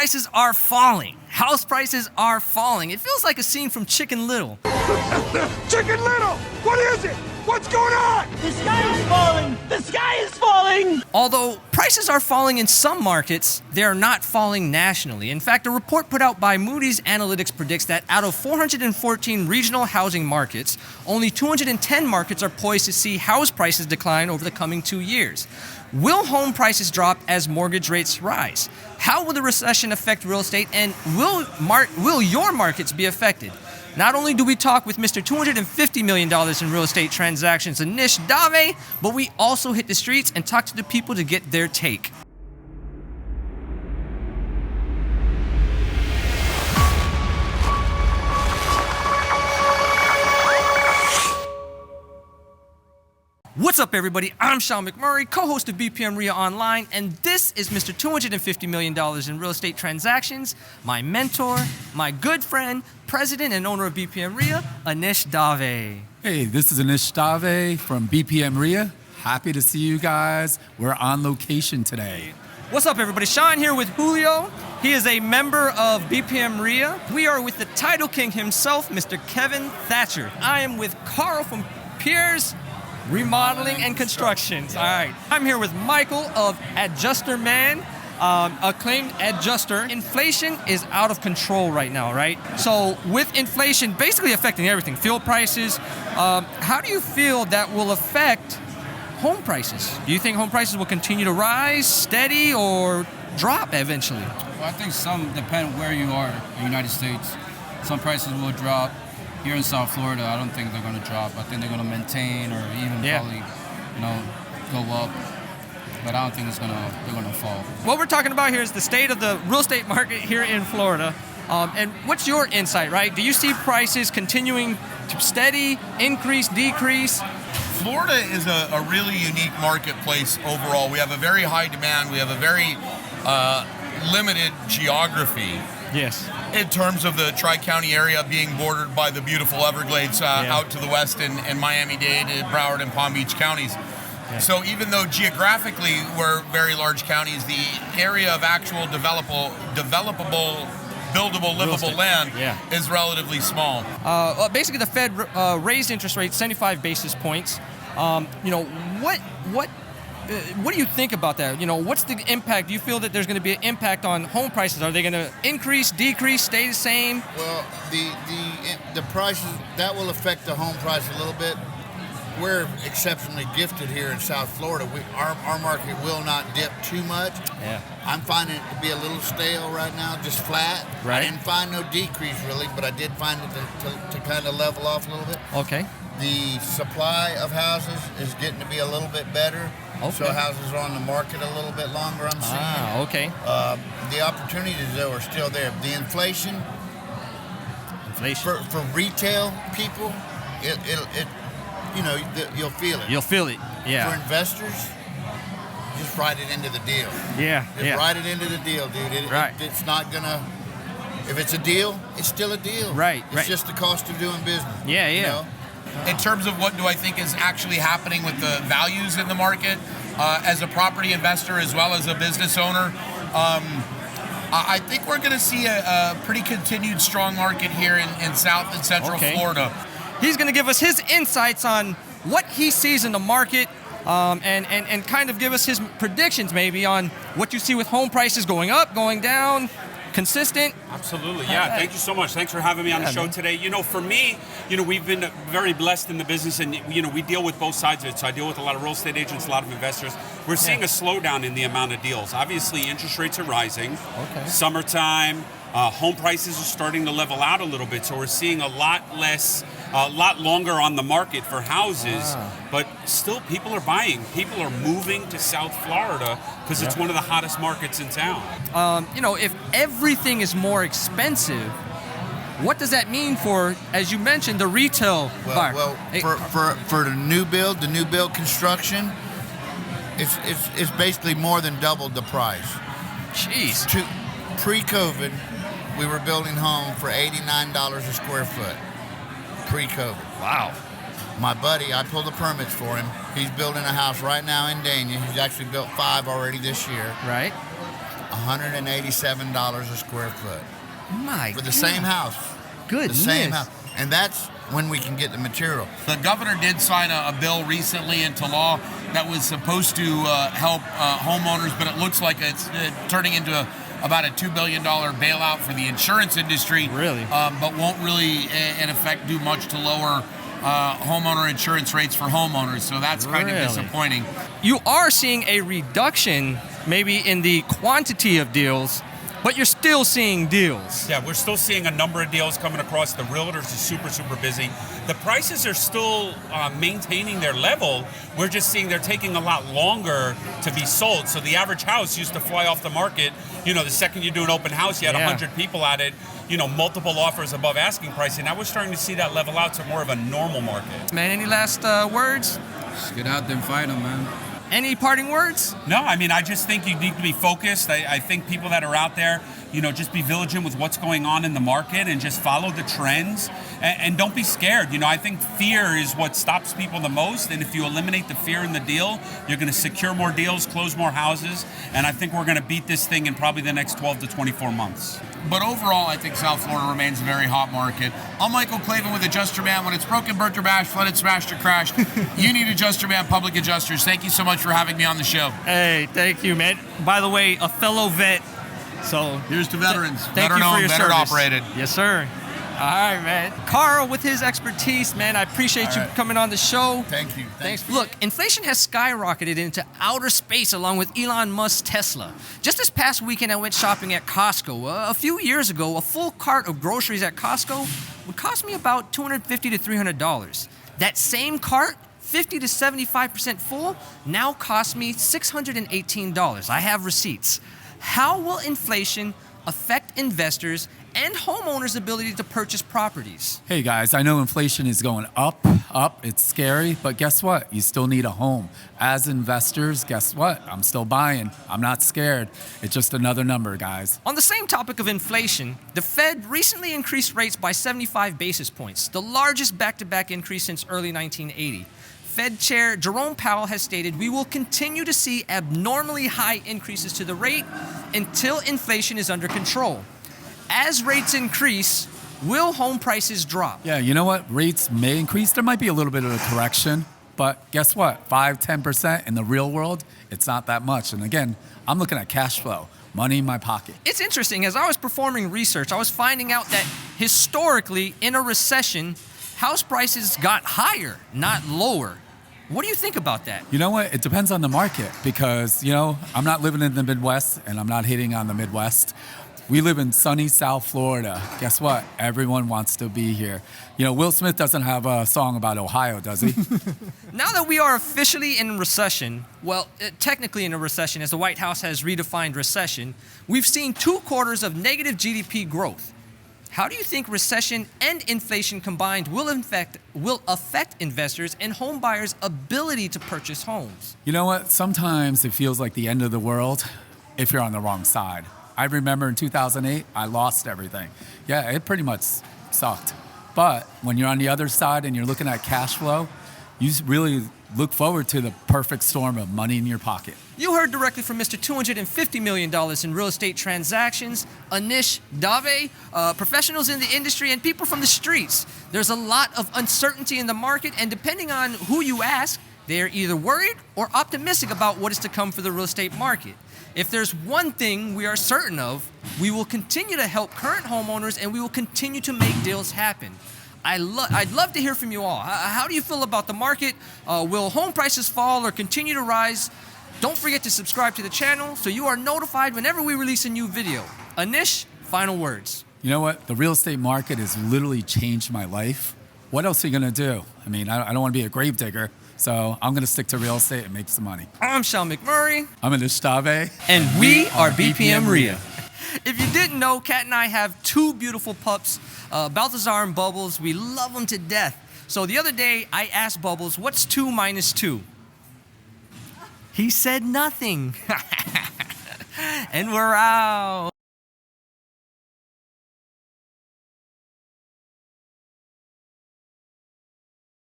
prices are falling. House prices are falling. It feels like a scene from Chicken Little. Chicken Little! What is it? What's going on? The sky is falling! The sky is falling! Although prices are falling in some markets, they are not falling nationally. In fact, a report put out by Moody's Analytics predicts that out of 414 regional housing markets, only 210 markets are poised to see house prices decline over the coming 2 years. Will home prices drop as mortgage rates rise? How will the recession affect real estate, and will your markets be affected? Not only do we talk with Mr. $250 million in real estate transactions, Anish Dave, but we also hit the streets and talk to the people to get their take. What's up, everybody? I'm Shawn McMurray, co-host of BPM REIA Online, and this is Mr. $250 million in real estate transactions, my mentor, my good friend, president and owner of BPM REIA, Anish Dave. Hey, this is Anish Dave from BPM REIA. Happy to see you guys. We're on location today. What's up, everybody? Shawn here with Julio. He is a member of BPM REIA. We are with the title king himself, Mr. Kevin Thatcher. I am with Karl from Pierre's Remodeling and Constructions. All right. I'm here with Michael of Adjuster Man, acclaimed adjuster. Inflation is out of control right now, right? So with inflation basically affecting everything, fuel prices, how do you feel that will affect home prices? Do you think home prices will continue to rise, steady, or drop eventually? Well, I think some depend where you are in the United States. Some prices will drop. Here in South Florida, I don't think they're going to drop. I think they're going to maintain or even probably, go up. But I don't think they're going to fall. What we're talking about here is the state of the real estate market here in Florida. And what's your insight, right? Do you see prices continuing to steady, increase, decrease? Florida is a really unique marketplace overall. We have a very high demand. We have a very limited geography. Yes. In terms of the Tri-County area being bordered by the beautiful Everglades out to the west in Miami-Dade, Broward, and Palm Beach counties. Yeah. So even though geographically we're very large counties, the area of actual developable, buildable, livable land is relatively small. Basically, the Fed raised interest rates 75 basis points. What do you think about that? What's the impact? Do you feel that there's going to be an impact on home prices? Are they going to increase, decrease, stay the same? Well, the prices, that will affect the home price a little bit. We're exceptionally gifted here in South Florida. Our market will not dip too much. Yeah. I'm finding it to be a little stale right now, just flat. Right. I didn't find no decrease really, but I did find it to kind of level off a little bit. Okay. The supply of houses is getting to be a little bit better. Okay. So houses are on the market a little bit longer, I'm seeing. Okay. The opportunities, though, are still there. The inflation. For retail people, you'll feel it. You'll feel it, yeah. For investors, just write it into the deal. Yeah, Just write it into the deal, dude. It's not gonna. If it's a deal, it's still a deal. Right. It's just the cost of doing business. Yeah. You know? In terms of what do I think is actually happening with the values in the market, as a property investor as well as a business owner, I think we're going to see a pretty continued strong market here in South and Central Florida. He's going to give us his insights on what he sees in the market, and kind of give us his predictions maybe on what you see with home prices going up, going down, consistent. Absolutely, yeah. Thank you so much. Thanks for having me on the show today. For me, we've been very blessed in the business, and we deal with both sides of it. So I deal with a lot of real estate agents, a lot of investors. We're seeing a slowdown in the amount of deals. Obviously, interest rates are rising. Okay. Summertime, home prices are starting to level out a little bit. So we're seeing a lot longer on the market for houses, but still people are buying. People are moving to South Florida because it's one of the hottest markets in town. If everything is more expensive, what does that mean for, as you mentioned, the retail buyer? Well, for the new build construction, it's basically more than doubled the price. Jeez. Pre-COVID, we were building home for $89 a square foot. Pre-COVID. Wow. My buddy, I pulled the permits for him. He's building a house right now in Dania. He's actually built 5 already this year. Right. $187 a square foot My for the same house. Goodness. The same house. And that's when we can get the material. The governor did sign a bill recently into law that was supposed to help homeowners, but it looks like it's turning into about a $2 billion bailout for the insurance industry. Really? But won't really, in effect, do much to lower homeowner insurance rates for homeowners. So that's kind of disappointing. You are seeing a reduction maybe in the quantity of deals, but you're still seeing deals. Yeah, we're still seeing a number of deals coming across. The realtors are super, super busy. The prices are still maintaining their level. We're just seeing they're taking a lot longer to be sold. So the average house used to fly off the market. You know, the second you do an open house, you had 100 people at it, you know, multiple offers above asking price. And now we're starting to see that level out to more of a normal market. Man, any last words? Just get out there and fight them, man. Any parting words? No, I mean, I just think you need to be focused. I think people that are out there, you know, just be vigilant with what's going on in the market and just follow the trends and don't be scared. You know, I think fear is what stops people the most. And if you eliminate the fear in the deal, you're going to secure more deals, close more houses. And I think we're going to beat this thing in probably the next 12 to 24 months. But overall, I think South Florida remains a very hot market. I'm Michael Clavin with Adjuster Man. When it's broken, burnt, or bashed, flooded, smashed, or crashed, you need Adjuster Man Public Adjusters. Thank you so much for having me on the show. Hey, thank you, man. By the way, a fellow vet. So here's to veterans. Thank you for your veteran service. operated. Yes, sir. All right, man. Karl, with his expertise, man, I appreciate you coming on the show. Thank you. Thanks. Look, inflation has skyrocketed into outer space along with Elon Musk's Tesla. Just this past weekend, I went shopping at Costco. A few years ago, a full cart of groceries at Costco would cost me about $250 to $300. That same cart, 50 to 75% full, now costs me $618. I have receipts. How will inflation affect investors and homeowners' ability to purchase properties? Hey guys, I know inflation is going up, it's scary, but guess what? You still need a home. As investors, guess what? I'm still buying. I'm not scared. It's just another number, guys. On the same topic of inflation, the Fed recently increased rates by 75 basis points, the largest back-to-back increase since early 1980. Fed Chair Jerome Powell has stated we will continue to see abnormally high increases to the rate until inflation is under control. As rates increase, will home prices drop? Yeah, you know what? Rates may increase. There might be a little bit of a correction, but guess what? 5-10% in the real world, it's not that much. And again, I'm looking at cash flow, money in my pocket. It's interesting. As I was performing research, I was finding out that historically, in a recession, house prices got higher, not lower. What do you think about that? You know what? It depends on the market because, you know, I'm not living in the Midwest and I'm not hating on the Midwest. We live in sunny South Florida. Guess what? Everyone wants to be here. You know, Will Smith doesn't have a song about Ohio, does he? Now that we are officially in recession, well, technically in a recession, as the White House has redefined recession, we've seen 2 quarters of negative GDP growth. How do you think recession and inflation combined will affect investors and home buyers' ability to purchase homes? You know what? Sometimes it feels like the end of the world if you're on the wrong side. I remember in 2008, I lost everything. Yeah, it pretty much sucked. But when you're on the other side and you're looking at cash flow, you really look forward to the perfect storm of money in your pocket. You heard directly from Mr. $250 million in real estate transactions, Anish Dave, professionals in the industry, and people from the streets. There's a lot of uncertainty in the market, and depending on who you ask, they're either worried or optimistic about what is to come for the real estate market. If there's one thing we are certain of, we will continue to help current homeowners and we will continue to make deals happen. I'd love to hear from you all. How do you feel about the market? Will home prices fall or continue to rise? Don't forget to subscribe to the channel so you are notified whenever we release a new video. Anish, final words. You know what? The real estate market has literally changed my life. What else are you going to do? I mean, I don't want to be a grave digger, so I'm going to stick to real estate and make some money. I'm Shawn McMurray. I'm Anish Dave. And we are BPM REIA. If you didn't know, Kat and I have 2 beautiful pups, Balthazar and Bubbles. We love them to death. So the other day, I asked Bubbles, what's 2 minus 2? He said nothing. And we're out.